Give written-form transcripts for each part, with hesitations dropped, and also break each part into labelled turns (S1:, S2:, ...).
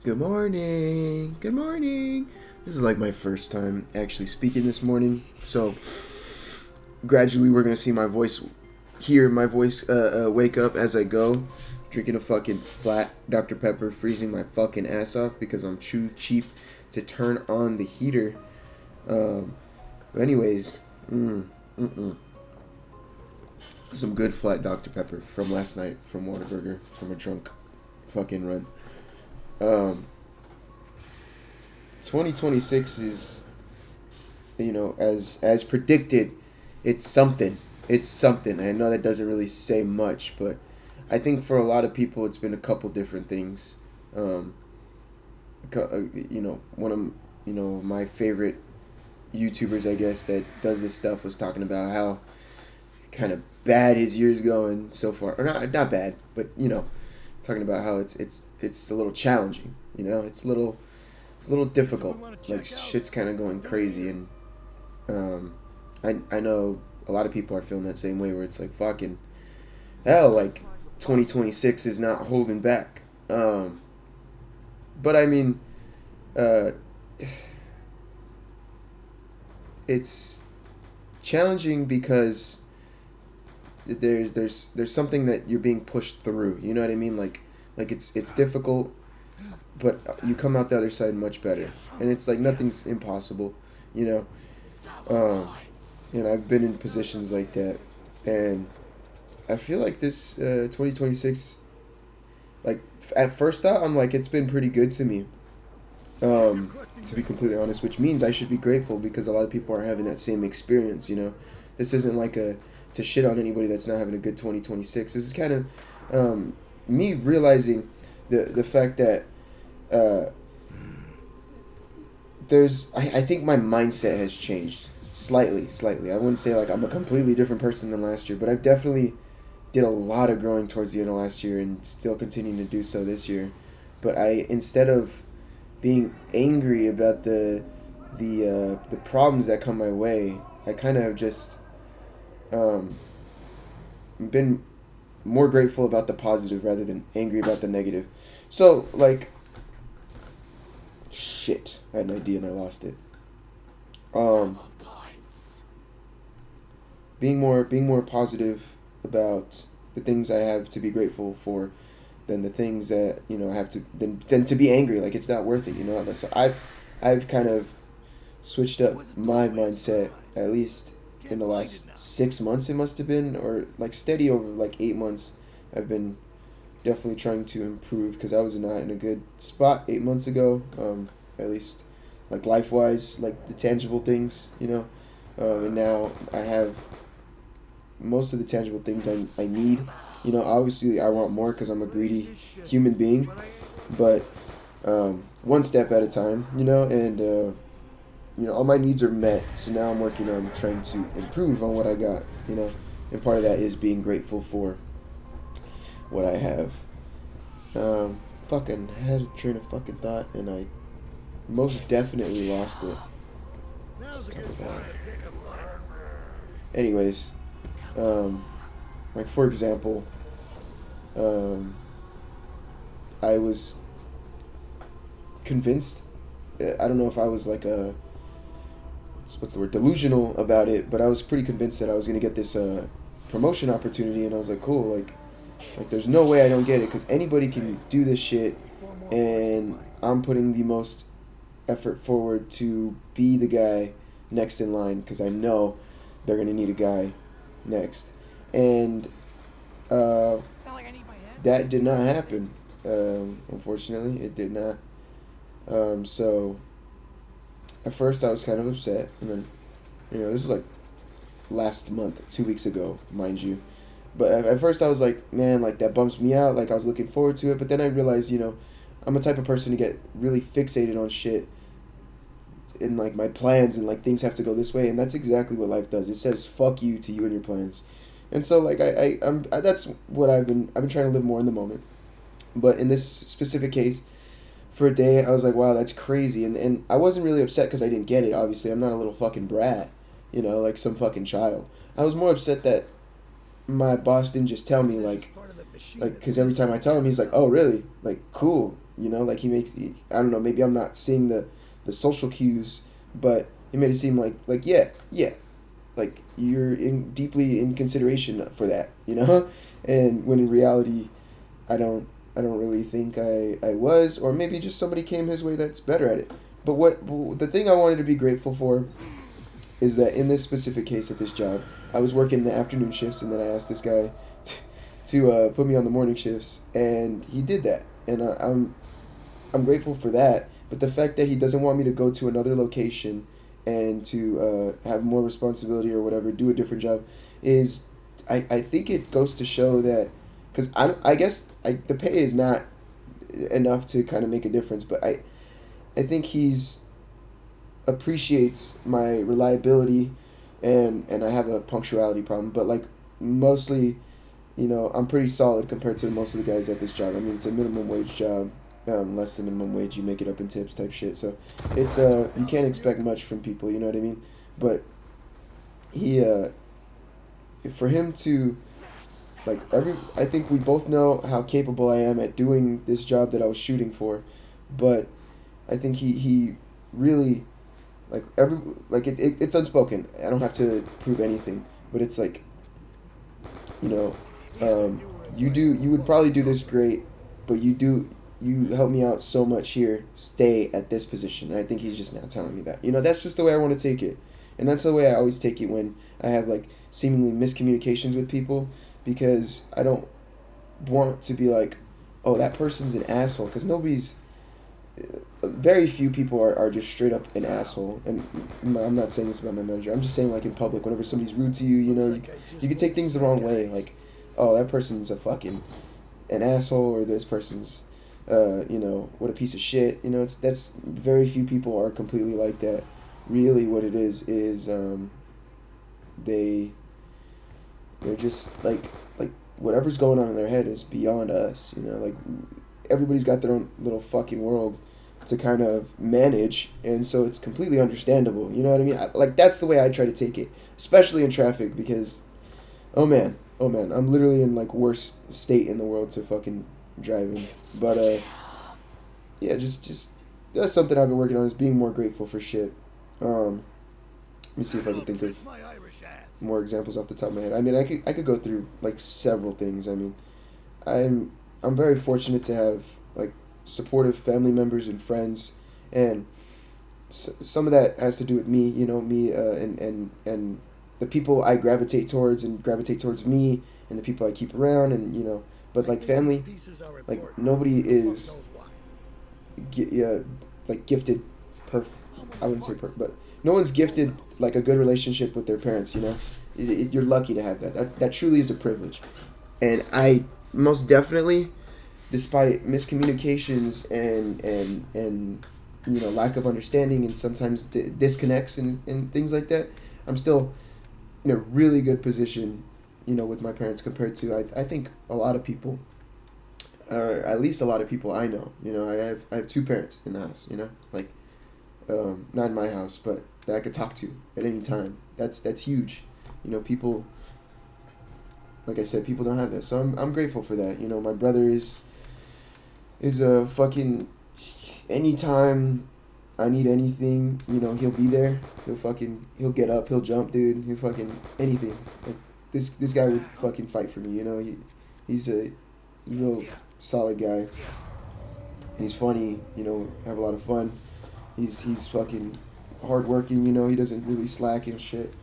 S1: Good morning. Good morning. This is like my first time actually speaking this morning, so gradually we're gonna see my voice, hear my voice wake up as I go. Drinking a fucking flat Dr. Pepper, freezing my fucking ass off because I'm too cheap to turn on the heater. But anyways, some good flat Dr. Pepper from last night from Whataburger from a drunk fucking run. Um, 2026 is, as predicted, it's something. It's something. I know that doesn't really say much, but I think for a lot of people, it's been a couple different things. Um, one of my favorite YouTubers, I guess, that does this stuff was talking about how kind of bad his year's going so far, or not bad, but talking about how it's a little challenging. It's a little difficult. Like shit's kind of going crazy, and I know a lot of people are feeling that same way, where it's like fucking hell, like 2026 is not holding back. But I mean, uh, it's challenging because there's something that you're being pushed through. You know what I mean? Like it's difficult, but you come out the other side much better. And it's like nothing's impossible, you know. And I've been in positions like that, and I feel like this 2026, like at first thought, I'm like it's been pretty good to me. To be completely honest, which means I should be grateful because a lot of people are having that same experience. This isn't like a to shit on anybody that's not having a good 2026. This is kind of me realizing the fact that uh, I think my mindset has changed slightly. I wouldn't say like I'm a completely different person than last year, but I've definitely did a lot of growing towards the end of last year and still continuing to do so this year. But instead of being angry about the problems that come my way, I kind of have just um, been more grateful about the positive rather than angry about the negative. So like, shit, I had an idea and I lost it. Um, being more positive about the things I have to be grateful for than the things that I have to than to be angry, like it's not worth it. So I've kind of switched up my mindset, at least in the last 6 months. It must have been, or like steady over like 8 months. I've been definitely trying to improve because I was not in a good spot 8 months ago. At least like life wise, like the tangible things. And now I have most of the tangible things I need. Obviously I want more because I'm a greedy human being, but one step at a time. And all my needs are met. So now I'm working on trying to improve on what I got. And part of that is being grateful for what I have. Fucking had a train of fucking thought, and I most definitely lost it. Anyways, like for example, I was convinced. I don't know if I was like what's the word, delusional about it, but I was pretty convinced that I was gonna get this promotion opportunity, and I was like, cool, like there's no way I don't get it because anybody can do this shit, and I'm putting the most effort forward to be the guy next in line because I know they're gonna need a guy next, and that did not happen. Unfortunately, it did not. So at first I was kind of upset, and then this is like last month, 2 weeks ago, mind you. But at first I was like, man, like that bumps me out. Like I was looking forward to it, but then I realized, I'm a type of person to get really fixated on shit, and like my plans, and like things have to go this way, and that's exactly what life does. It says fuck you to you and your plans, and so like that's what I've been trying to live more in the moment. But in this specific case, for a day, I was like, wow, that's crazy, and I wasn't really upset because I didn't get it. Obviously, I'm not a little fucking brat, like some fucking child. I was more upset that my boss didn't just tell me like because every time I tell him, he's like, oh really, like cool, You know, like I don't know, maybe I'm not seeing the social cues, but he made it seem like yeah, yeah, like you're in deeply in consideration for that, you know, and when in reality, I don't I don't really think I was, or maybe just somebody came his way that's better at it. But the thing I wanted to be grateful for is that in this specific case at this job, I was working the afternoon shifts, and then I asked this guy to put me on the morning shifts, and he did that, and I'm grateful for that. But the fact that he doesn't want me to go to another location and to have more responsibility or whatever, do a different job, is I think it goes to show that, because I guess the pay is not enough to kind of make a difference, but I think he's appreciates my reliability, and I have a punctuality problem, but like mostly, I'm pretty solid compared to most of the guys at this job. I mean, it's a minimum wage job, less than minimum wage. You make it up in tips type shit. So it's you can't expect much from people. You know what I mean? But he for him to I think we both know how capable I am at doing this job that I was shooting for, but I think he really it's unspoken. I don't have to prove anything, but it's like, you know, you would probably do this great, but you help me out so much here. Stay at this position. And I think he's just now telling me that. That's just the way I want to take it, and that's the way I always take it when I have like seemingly miscommunications with people, because I don't want to be like, oh, that person's an asshole, because very few people are just straight up an asshole. And I'm not saying this about my manager. I'm just saying, like, in public, whenever somebody's rude to you, you can take things the wrong way. Like, oh, that person's an asshole, or this person's, what a piece of shit. That's very few people are completely like that. Really, what it is they're just like whatever's going on in their head is beyond us. Like, everybody's got their own little fucking world to kind of manage, and so it's completely understandable. You know what I mean? Like, that's the way I try to take it, especially in traffic, because oh man, I'm literally in like worst state in the world to fucking driving. But yeah, just that's something I've been working on, is being more grateful for shit. Let me see if I can think of more examples off the top of my head. I mean, I could go through like several things. I mean, I'm very fortunate to have like supportive family members and friends, and some of that has to do with me, and the people I gravitate towards and gravitate towards me, and the people I keep around, and but like family, like nobody is like gifted I wouldn't say perfect, but no one's gifted like a good relationship with their parents. You're lucky to have that truly is a privilege, and I most definitely, despite miscommunications and lack of understanding, and sometimes disconnects and things like that, I'm still in a really good position, with my parents, compared to I think a lot of people, or at least a lot of people I know. I have two parents in the house. Like, not in my house, but that I could talk to at any time. That's huge. People, like I said, people don't have that, so I'm grateful for that. My brother is a fucking, anytime I need anything, he'll be there. He'll get up, he'll jump, dude. He'll fucking anything. Like, this guy would fucking fight for me. He's a real solid guy. And he's funny. Have a lot of fun. He's fucking hardworking. He doesn't really slack and shit.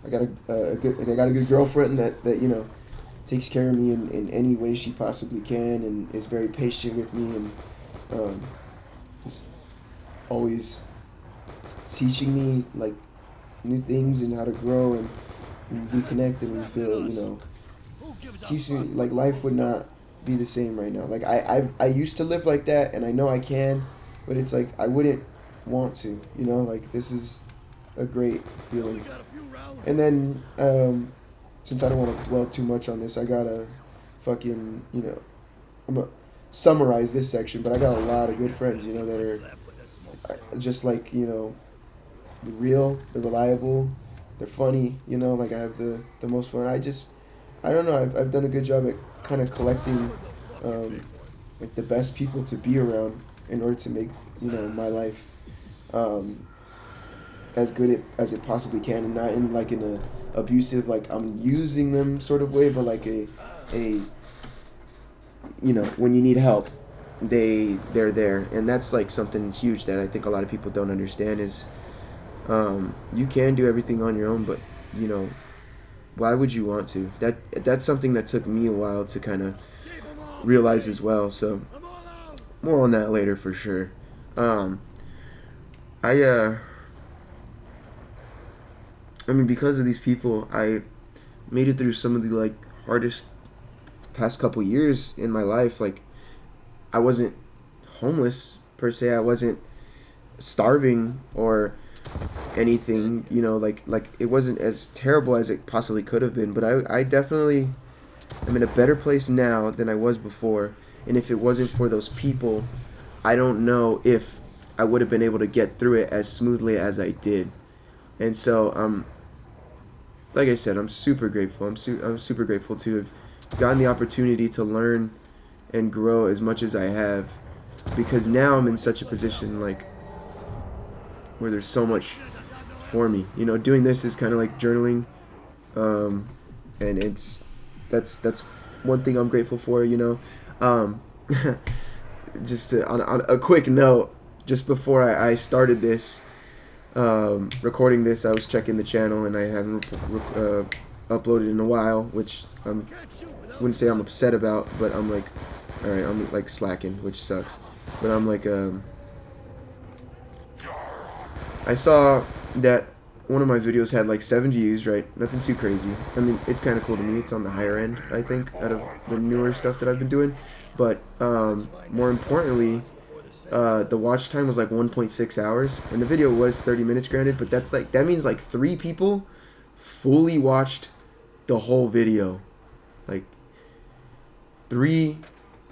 S1: I got a good girlfriend that takes care of me in any way she possibly can, and is very patient with me, and just always teaching me like new things and how to grow and reconnect, and feel keeps me like life would not be the same right now. Like, I used to live like that, and I know I can, but it's like I wouldn't want to. Like, this is a great feeling. And then since I don't want to dwell too much on this, I gotta fucking, I'm gonna summarize this section, but I got a lot of good friends, that are just like, they're real, they're reliable, they're funny, like I have the most fun. I don't know, I've done a good job at kind of collecting like the best people to be around in order to make, my life um, as good as it possibly can, and not in like in a abusive, like I'm using them sort of way, but like a when you need help, they're there. And that's like something huge that I think a lot of people don't understand is you can do everything on your own, but why would you want to? That's something that took me a while to kind of realize as well. So more on that later for sure. um I I mean, because of these people, I made it through some of the like hardest past couple years in my life. Like, I wasn't homeless per se. I wasn't starving or anything. Like it wasn't as terrible as it possibly could have been. But I definitely am in a better place now than I was before. And if it wasn't for those people, I don't know if I would have been able to get through it as smoothly as I did. And so like I said, I'm super grateful. I'm super grateful to have gotten the opportunity to learn and grow as much as I have, because now I'm in such a position like where there's so much for me. Doing this is kind of like journaling, and that's one thing I'm grateful for. Um, just on a quick note, just before I started this. Recording this, I was checking the channel and I haven't uploaded in a while, which I wouldn't say I'm upset about, but I'm like, alright, I'm like slacking, which sucks. But I'm like, I saw that one of my videos had like 7 views, right? Nothing too crazy. I mean, it's kind of cool to me. It's on the higher end, I think, out of the newer stuff that I've been doing. But more importantly, the watch time was like 1.6 hours, and the video was 30 minutes, granted, but that means like 3 people fully watched the whole video. Like 3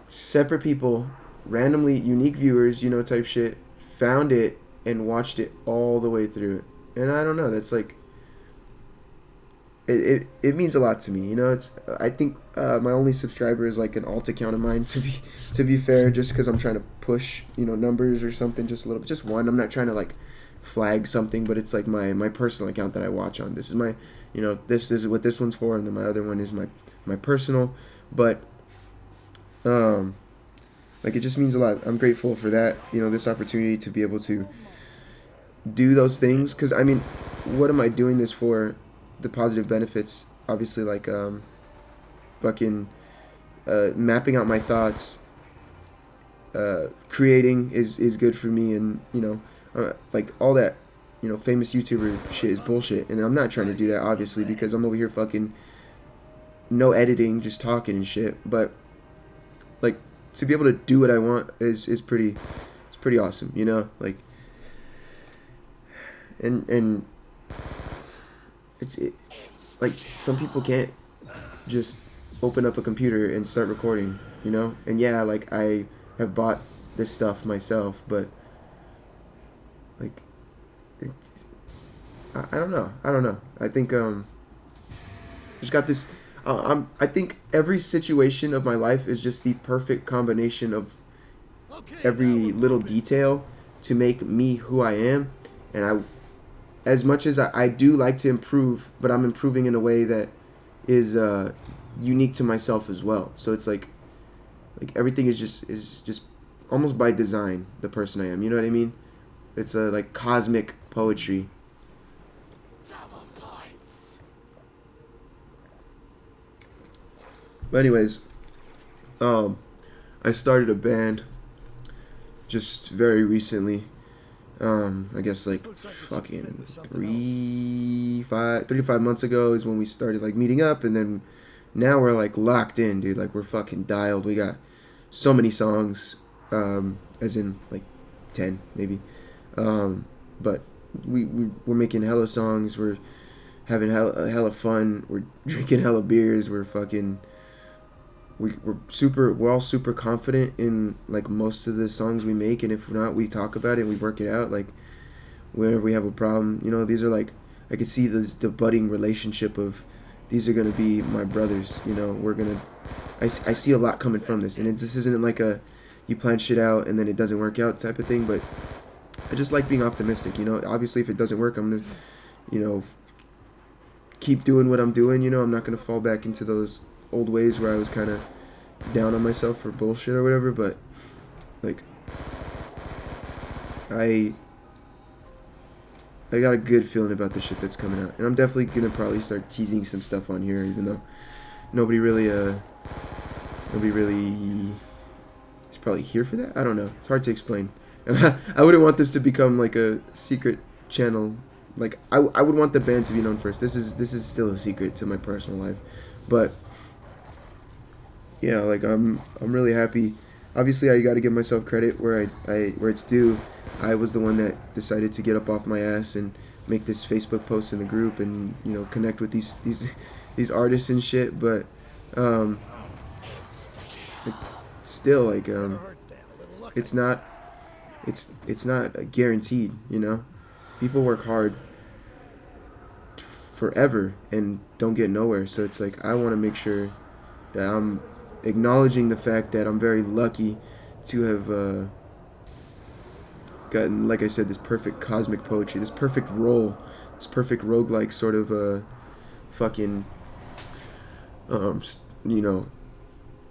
S1: separate people, randomly unique viewers, type shit, found it and watched it all the way through. And I don't know, that's like it means a lot to me. I think my only subscriber is like an alt account of mine, to be fair, just because I'm trying to push numbers or something, just a little bit, just one. I'm not trying to like flag something, but it's like my personal account that I watch on. This is my this is what this one's for, and then my other one is my personal. But like, it just means a lot. I'm grateful for that, this opportunity to be able to do those things, because I mean, what am I doing this for? The positive benefits, obviously, like fucking mapping out my thoughts, creating is good for me, and like all that famous YouTuber shit is bullshit, and I'm not trying to do that, obviously, because I'm over here fucking no editing, just talking and shit. But like, to be able to do what I want is pretty awesome, like, and like, some people can't just open up a computer and start recording, and yeah, like, I have bought this stuff myself, but like, I don't know. I think just got this. I think every situation of my life is just the perfect combination of every little detail to make me who I am, and as much as I do like to improve, but I'm improving in a way that is unique to myself as well. So it's like everything is just almost by design, the person I am. You know what I mean? It's like cosmic poetry. But anyways, I started a band just very recently. I guess like fucking 3 to 5 months ago is when we started like meeting up, and then now we're like locked in, dude. Like, we're fucking dialed. We got so many songs, as in like 10 maybe, but we're making hella songs. We're having hella fun. We're drinking hella beers. We're all super confident in like most of the songs we make, and if not, we talk about it and we work it out. Like, whenever we have a problem, these are like, I could see the budding relationship of, these are gonna be my brothers. I see a lot coming from this, and this isn't like you plan shit out and then it doesn't work out type of thing. But I just like being optimistic, you know. Obviously, if it doesn't work, I'm gonna, you know, keep doing what I'm doing. You know, I'm not gonna fall back into those old ways where I was kind of down on myself for bullshit or whatever. But like, I got a good feeling about the shit that's coming out, and I'm definitely gonna probably start teasing some stuff on here, even though nobody really is probably here for that. I don't know. It's hard to explain. And I wouldn't want this to become like a secret channel. Like I would want the band to be known first. This is still a secret to my personal life, but yeah, like I'm really happy. Obviously, I got to give myself credit where where it's due. I was the one that decided to get up off my ass and make this Facebook post in the group and, you know, connect with these artists and shit. But still, like it's not guaranteed. You know, people work hard forever and don't get nowhere. So it's like I want to make sure that I'm acknowledging the fact that I'm very lucky to have gotten, like I said, this perfect cosmic poetry, this perfect role, this perfect roguelike sort of fucking you know,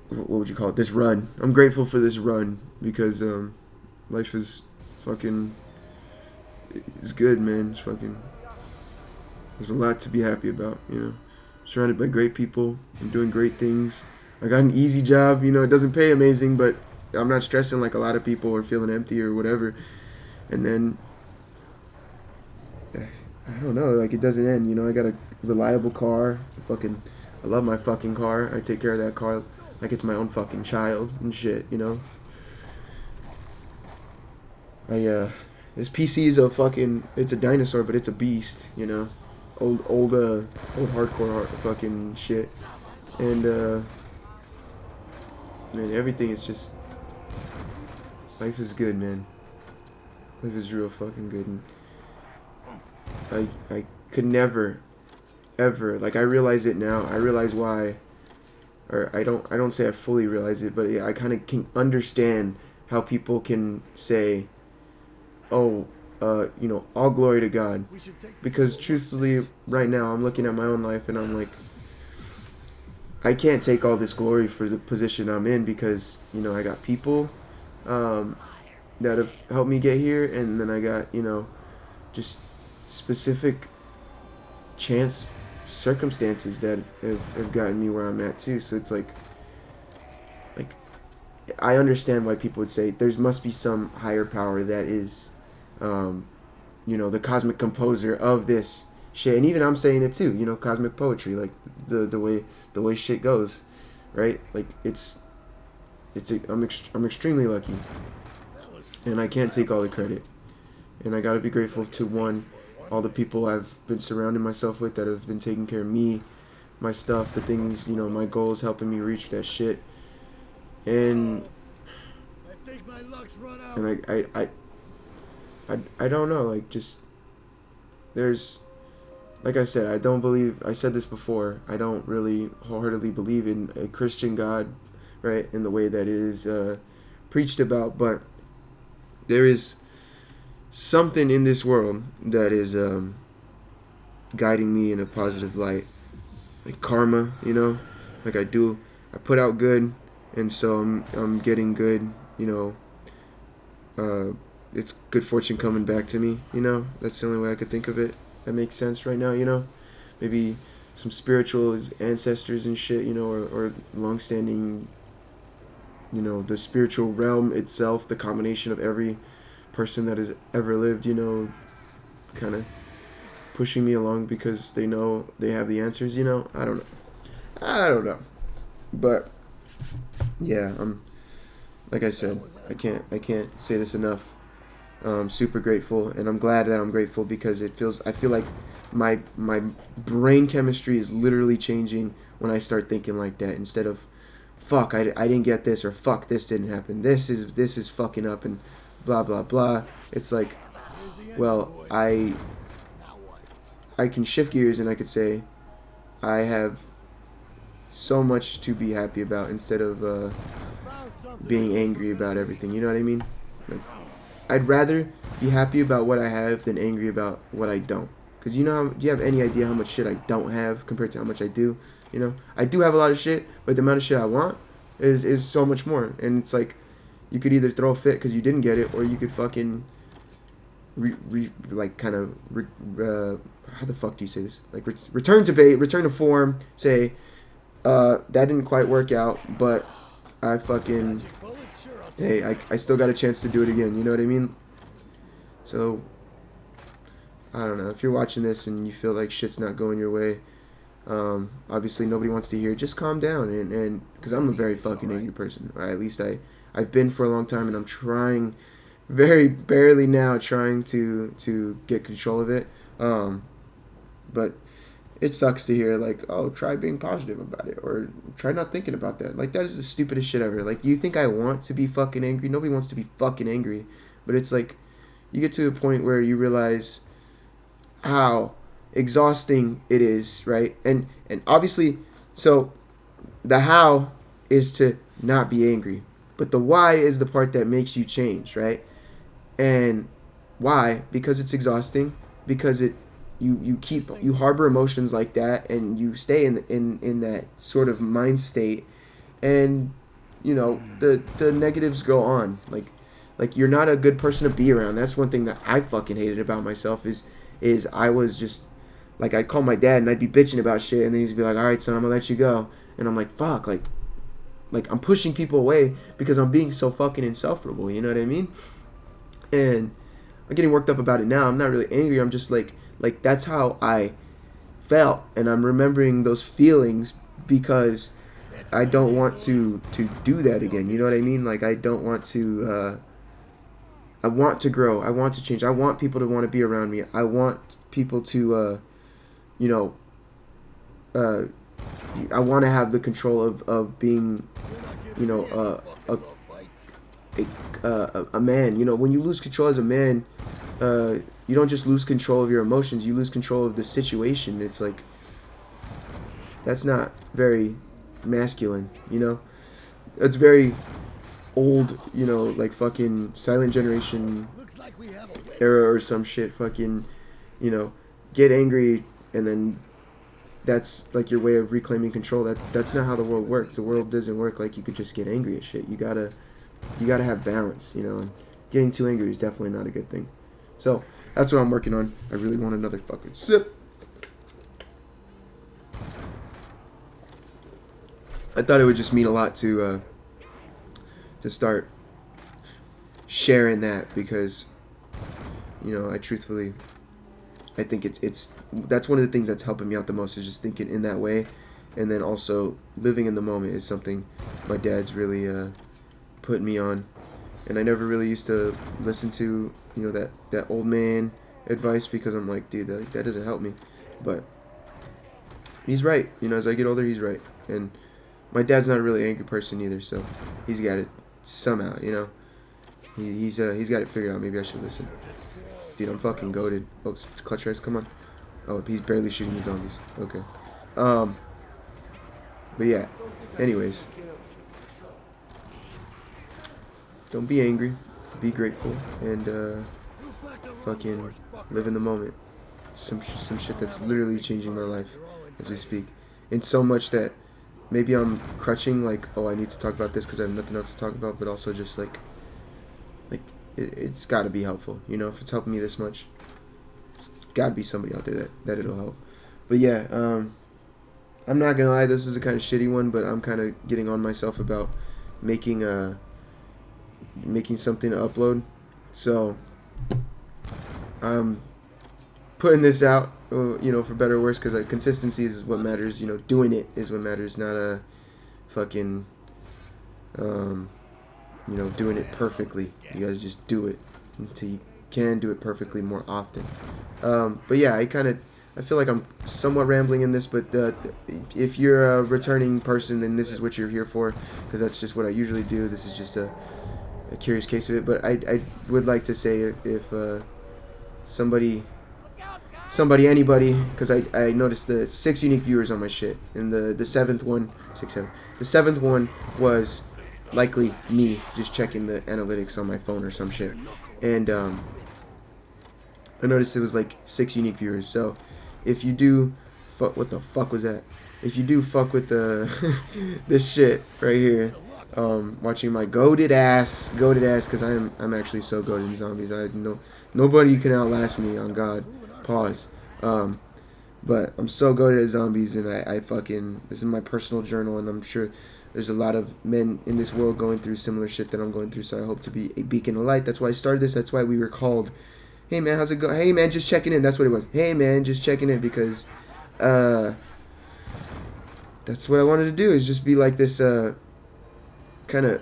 S1: what would you call it? This run. I'm grateful for this run because life is fucking, it's good, man. It's fucking, there's a lot to be happy about, you know. Surrounded by great people. I'm doing great things. I got an easy job, you know. It doesn't pay amazing, but I'm not stressing like a lot of people or feeling empty or whatever. And then, I don't know, like it doesn't end, you know. I got a reliable car. I love my fucking car. I take care of that car like it's my own fucking child and shit, you know. This PC is it's a dinosaur, but it's a beast, you know. Old hardcore fucking shit. And man, everything is just, life is good, man. Life is real fucking good. And I could never ever, like, I realize it now. I realize why, or I don't say I fully realize it, but yeah, I kind of can understand how people can say, oh, you know, all glory to God. Because truthfully, right now, I'm looking at my own life and I'm like, I can't take all this glory for the position I'm in because, you know, I got people that have helped me get here, and then I got, you know, just specific chance circumstances that have gotten me where I'm at too. So it's like I understand why people would say there must be some higher power that is, you know, the cosmic composer of this shit. And even I'm saying it too, you know, cosmic poetry, like the way shit goes, right? Like I'm extremely lucky, and I can't take all the credit. And I gotta be grateful to all the people I've been surrounding myself with that have been taking care of me, my stuff, the things, you know, my goals, helping me reach that shit. And I don't know, like, just, there's, like I said, I said this before, I don't really wholeheartedly believe in a Christian God, right, in the way that it is preached about, but there is something in this world that is guiding me in a positive light, like karma, you know, like I put out good, and so I'm getting good, you know, it's good fortune coming back to me, you know. That's the only way I could think of it. That makes sense right now, you know. Maybe some spiritual ancestors and shit, you know, or long-standing, you know, the spiritual realm itself, the combination of every person that has ever lived, you know, kind of pushing me along because they know they have the answers, you know. I don't know. But yeah, like I said, I can't say this enough. I'm super grateful, and I'm glad that I'm grateful because I feel like my brain chemistry is literally changing when I start thinking like that, instead of fuck, I didn't get this, or fuck, this didn't happen, this is fucking up, and blah blah blah. It's like, well, I can shift gears and I could say I have so much to be happy about, instead of being angry about everything. You know what I mean? Like, I'd rather be happy about what I have than angry about what I don't. Because do you have any idea how much shit I don't have compared to how much I do? I do have a lot of shit, but the amount of shit I want is so much more. And it's like, you could either throw a fit because you didn't get it, or you could fucking how the fuck do you say this? Like, return to form, say, that didn't quite work out, but hey, I still got a chance to do it again, you know what I mean? So, I don't know, if you're watching this and you feel like shit's not going your way, obviously nobody wants to hear, just calm down, and because I'm a very fucking angry person, or at least I've been for a long time, and I'm trying, very barely now, trying to get control of it, but it sucks to hear, like, oh, try being positive about it, or try not thinking about that. Like, that is the stupidest shit ever. Like, do you think I want to be fucking angry? Nobody wants to be fucking angry, but it's like, you get to a point where you realize how exhausting it is, right? And obviously, so the how is to not be angry, but the why is the part that makes you change, right? And why? Because it's exhausting, because you harbor emotions like that, and you stay in that sort of mind state, and the negatives go on, like you're not a good person to be around. That's one thing that I fucking hated about myself, is I was just like, I'd call my dad and I'd be bitching about shit, and then he'd be like, all right, son, I'm gonna let you go, and I'm like, fuck, like I'm pushing people away because I'm being so fucking insufferable, you know what I mean? And I'm getting worked up about it now. I'm not really angry, I'm just like that's how I felt, and I'm remembering those feelings because I don't want to do that again, you know what I mean? Like, I don't want to I want to grow, I want to change, I want people to want to be around me, I want people to I want to have the control of being, a man. When you lose control as a man, you don't just lose control of your emotions, you lose control of the situation. It's like, that's not very masculine, It's very old, like fucking Silent Generation era or some shit, fucking, get angry, and then that's like your way of reclaiming control. That's not how the world works. The world doesn't work like you could just get angry at shit. You gotta have balance, and getting too angry is definitely not a good thing. So that's what I'm working on. I really want another fucking sip. I thought it would just mean a lot to start sharing that, because I think it's that's one of the things that's helping me out the most, is just thinking in that way, and then also living in the moment is something my dad's really put me on, and I never really used to listen to that old man advice, because I'm like, dude, that doesn't help me, but he's right. As I get older, he's right, and my dad's not a really angry person either, so he's got it somehow. He's got it figured out. Maybe I should listen. Dude, I'm fucking goated. Oh, clutch race, come on. Oh, he's barely shooting the zombies. Okay. But yeah. Anyways. Don't be angry. Be grateful. And, fucking live in the moment. Some shit that's literally changing my life as we speak. And so much that maybe I'm crutching, like, oh, I need to talk about this because I have nothing else to talk about, but also just, like it's got to be helpful, if it's helping me this much, it's got to be somebody out there that it'll help. But yeah, I'm not gonna lie, this is a kind of shitty one, but I'm kind of getting on myself about making something to upload, so I'm putting this out, for better or worse, because consistency is what matters, doing it is what matters, not a fucking doing it perfectly. You guys just do it until you can do it perfectly more often. But yeah, I feel like I'm somewhat rambling in this, but if you're a returning person, then this is what you're here for, because that's just what I usually do. This is just a curious case of it. But I would like to say, if anybody, because I noticed the 6 unique viewers on my shit, and the seventh one was likely me just checking the analytics on my phone or some shit, and I noticed it was like 6 unique viewers. So if you do, what the fuck was that? If you do fuck with the this shit right here, watching my goated ass, because I'm actually so goated in zombies. I know nobody can outlast me on God. Pause. But I'm so goated at zombies, and I fucking, this is my personal journal, and I'm sure there's a lot of men in this world going through similar shit that I'm going through. So I hope to be a beacon of light. That's why I started this. That's why we were called. Hey man, how's it go? Hey man, just checking in. That's what it was. Hey man, just checking in, because that's what I wanted to do, is just be like this kind of,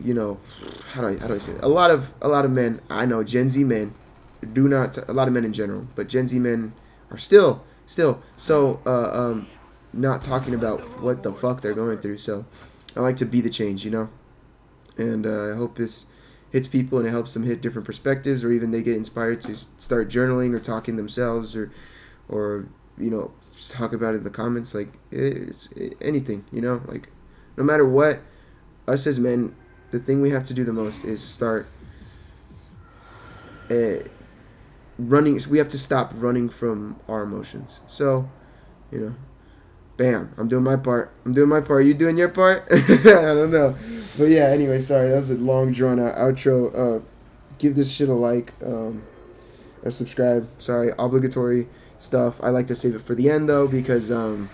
S1: you know, how do I say it? A lot of men, I know, Gen Z men do not, a lot of men in general, but Gen Z men are still so not talking about what the fuck they're going through. So I like to be the change, you know, and I hope this hits people and it helps them hit different perspectives, or even they get inspired to start journaling or talking themselves, or you know, just talk about it in the comments. Like it's anything, you know, like no matter what, us as men, the thing we have to do the most is start running. We have to stop running from our emotions. So, you know, bam, I'm doing my part. You doing your part? I don't know. But yeah, anyway, sorry. That was a long, drawn-out outro. Give this shit a like. Or subscribe. Sorry, obligatory stuff. I like to save it for the end, though, because I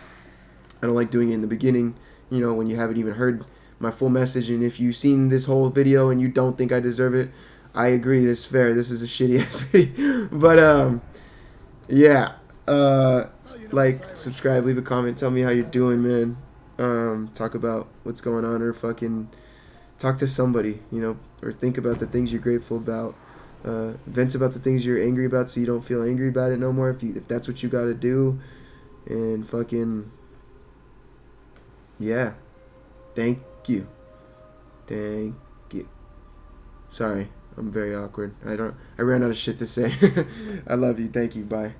S1: don't like doing it in the beginning, you know, when you haven't even heard my full message. And if you've seen this whole video and you don't think I deserve it, I agree. That's fair. This is a shitty-ass video. But, yeah. Like, subscribe, leave a comment, tell me how you're doing, man. Talk about what's going on, or fucking talk to somebody, you know, or think about the things you're grateful about. Vent about the things you're angry about, so you don't feel angry about it no more, if that's what you gotta do. And fucking, yeah. Thank you. Sorry, I'm very awkward. I ran out of shit to say. I love you. Thank you. Bye.